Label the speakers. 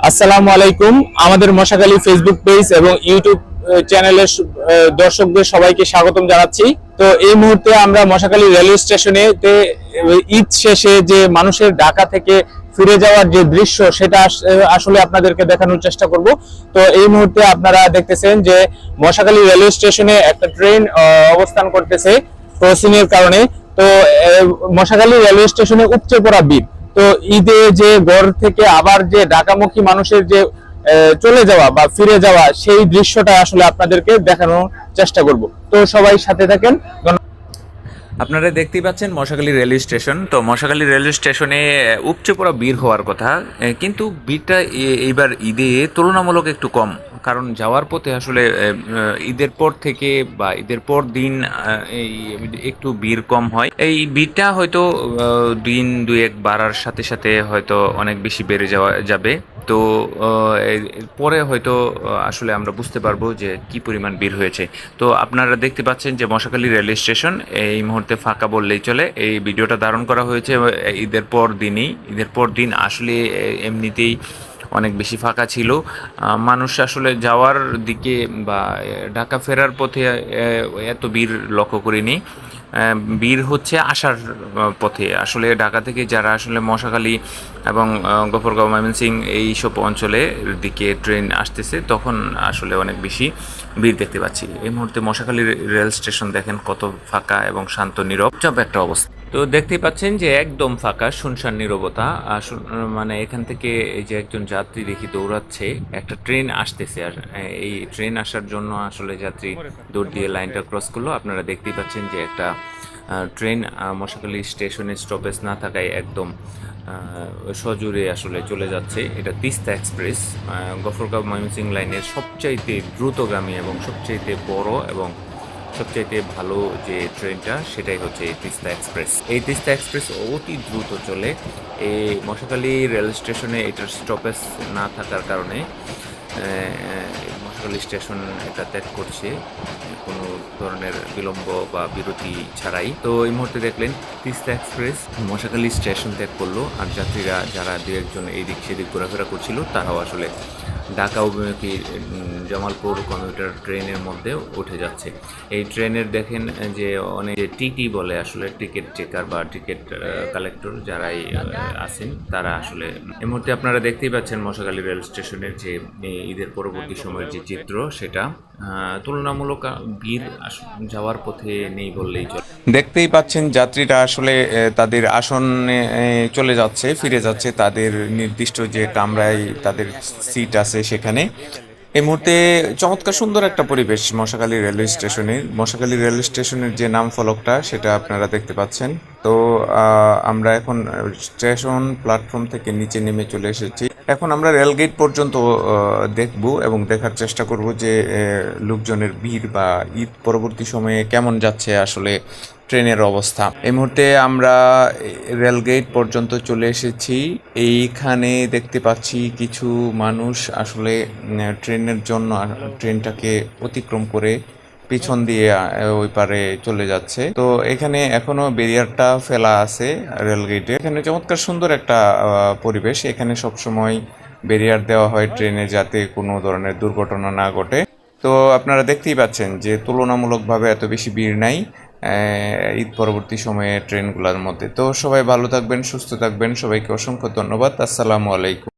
Speaker 1: আসসালামু আলাইকুম। আমাদের মশাখালী ফেসবুক পেজ এবং ইউটিউব চ্যানেলের দর্শকদের সবাইকে স্বাগতম জানাচ্ছি। তো এই মুহূর্তে আমরা মশাখালী রেলওয়ে স্টেশনে ঈদ শেষে যে মানুষের ঢাকা থেকে ফিরে যাওয়ার যে দৃশ্য সেটা আসলে আপনাদেরকে দেখানোর চেষ্টা করব। তো এই মুহূর্তে আপনারা দেখতেছেন যে মশাখালী রেলওয়ে স্টেশনে একটা ট্রেন অবস্থান করতেছে ক্রসিং এর কারণে। তো মশাখালী রেলওয়ে স্টেশনে উপচে পড়া ভিড়। তো ঈদে যে গড় থেকে আবার যে ঢাকামুখী মানুষের যে চলে যাওয়া বা ফিরে যাওয়া সেই দৃশ্যটা আসলে আপনাদেরকে দেখানোর চেষ্টা করব। তো সবাই সাথে থাকেন।
Speaker 2: আপনারা দেখতেই পাচ্ছেন মশাখালী রেলওয়ে স্টেশন। তো মশাখালী রেলওয়ে স্টেশনে উপচে পড়া ভিড় হওয়ার কথা, কিন্তু ভিড়টা এইবার ঈদে তুলনামূলক একটু কম। কারণ যাওয়ার পথে আসলে ঈদের পর থেকে বা ঈদের পর দিন এই একটু ভিড় কম হয়। এই ভিড়টা হয়তো দিন দুই এক বাড়ার সাথে সাথে হয়তো অনেক বেশি বেড়ে যাবে। তো পরে হয়তো আসলে আমরা বুঝতে পারবো যে কি পরিমাণ ভিড় হয়েছে। তো আপনারা দেখতে পাচ্ছেন যে মশাখালী রেলওয়ে স্টেশন এই মুহূর্তে ফাঁকা বললেই চলে। এই ভিডিওটা ধারণ করা হয়েছে ঈদের পর দিনই। ঈদের পর দিন আসলে এমনিতেই অনেক বেশি ফাঁকা ছিল। মানুষ আসলে যাওয়ার দিকে বা ঢাকা ফেরার পথে এত ভিড় লক্ষ্য করিনি। ভিড় হচ্ছে আসার পথে। আসলে ঢাকা থেকে যারা আসলে মশাখালী এবং গফরগাঁও ময়মনসিংহ এইসব অঞ্চলের দিকে ট্রেন আসতেছে তখন আসলে অনেক বেশি ভিড় দেখতে পাচ্ছি। এই মুহূর্তে মশাখালী রেল স্টেশন দেখেন কত ফাঁকা এবং শান্ত নীরব একটা অবস্থা। তো দেখতেই পাচ্ছেন যে একদম ফাঁকা, শুনশান নীরবতা। মানে এখান থেকে এই যে একজন যাত্রী দেখি দৌড়াচ্ছে, একটা ট্রেন আসতেছে। আর এই ট্রেন আসার জন্য আসলে যাত্রী দৌড় দিয়ে লাইনটা ক্রস করলো। আপনারা দেখতেই পাচ্ছেন যে একটা ট্রেন মশাখালী স্টেশনে স্টপেজ না থাকায় একদম সজোরে আসলে চলে যাচ্ছে। এটা তিস্তা এক্সপ্রেস, গফরগাঁও ময়মনসিংহ লাইনের সবচাইতে দ্রুতগামী এবং সবচাইতে বড় এবং সবচাইতে ভালো যে ট্রেনটা সেটাই হচ্ছে এই তিস্তা এক্সপ্রেস। এই তিস্তা এক্সপ্রেস অতি দ্রুত চলে। এই মশাখালী রেল স্টেশনে এটার স্টপেজ না থাকার কারণে মশাখালী স্টেশন এটা ত্যাগ করছে কোনো ধরনের বিলম্ব বা বিরতি ছাড়াই। তো এই মুহূর্তে দেখলেন তিস্তা এক্সপ্রেস মশাখালী স্টেশন ত্যাগ করলো। আর যাত্রীরা যারা দু একজন এই দিক সেদিক ঘোরাফেরা করছিল তারাও আসলে ঢাকা অভিমুখী জামালপুর কমিউটার ট্রেনের মধ্যে উঠে যাচ্ছে। এই ট্রেনের দেখেন যে অনেক টিটি বলে, আসলে টিকিট চেকার বা টিকিট কালেক্টর যারাই আছেন তারা আসলে এই মুহূর্তে আপনারা দেখতেই পাচ্ছেন মশাখালী রেল স্টেশনের যে ঈদের পরবর্তী সময়ের যে চিত্র সেটা তুলনামূলক ভিড় যাওয়ার পথে নেই বললেই চলে। দেখতেই পাচ্ছেন যাত্রীরা আসলে তাদের আসনে চলে যাচ্ছে, ফিরে যাচ্ছে তাদের নির্দিষ্ট যে কামরায় তাদের সিট আছে সেখানে। এই মুহূর্তে চমৎকার সুন্দর একটা পরিবেশ মশাখালী রেলওয়ে স্টেশনের। মশাখালী রেলওয়ে স্টেশনের যে নাম ফলকটা সেটা আপনারা দেখতে পাচ্ছেন। তো আমরা এখন স্টেশন প্ল্যাটফর্ম থেকে নিচে নেমে চলে এসেছি। এখন আমরা রেলগেট পর্যন্ত দেখব এবং দেখার চেষ্টা করব যে লোকজনের ভিড় বা ঈদ পরবর্তী সময়ে কেমন যাচ্ছে আসলে ট্রেনের অবস্থা। এই মুহূর্তে আমরা রেলগেট পর্যন্ত চলে এসেছি। এইখানে দেখতে পাচ্ছি কিছু মানুষ আসলে ট্রেনের জন্য ট্রেনটাকে অতিক্রম করে পিছন দিয়ে ওই পারে চলে যাচ্ছে। তো এখানে এখনো ব্যারিয়ারটা ফেলা আছে রেলগেটে। এখানে চমৎকার সুন্দর একটা পরিবেশ। এখানে সবসময় ব্যারিয়ার দেওয়া হয় ট্রেনে যাতে কোনো ধরনের দুর্ঘটনা না ঘটে। তো আপনারা দেখতেই পাচ্ছেন যে তুলনামূলকভাবে এত বেশি ভিড় নাই ঈদ পরবর্তী সময়ে ট্রেনগুলোর মধ্যে। তো সবাই ভালো থাকবেন, সুস্থ থাকবেন। সবাইকে অসংখ্য ধন্যবাদ। আসসালামু আলাইকুম।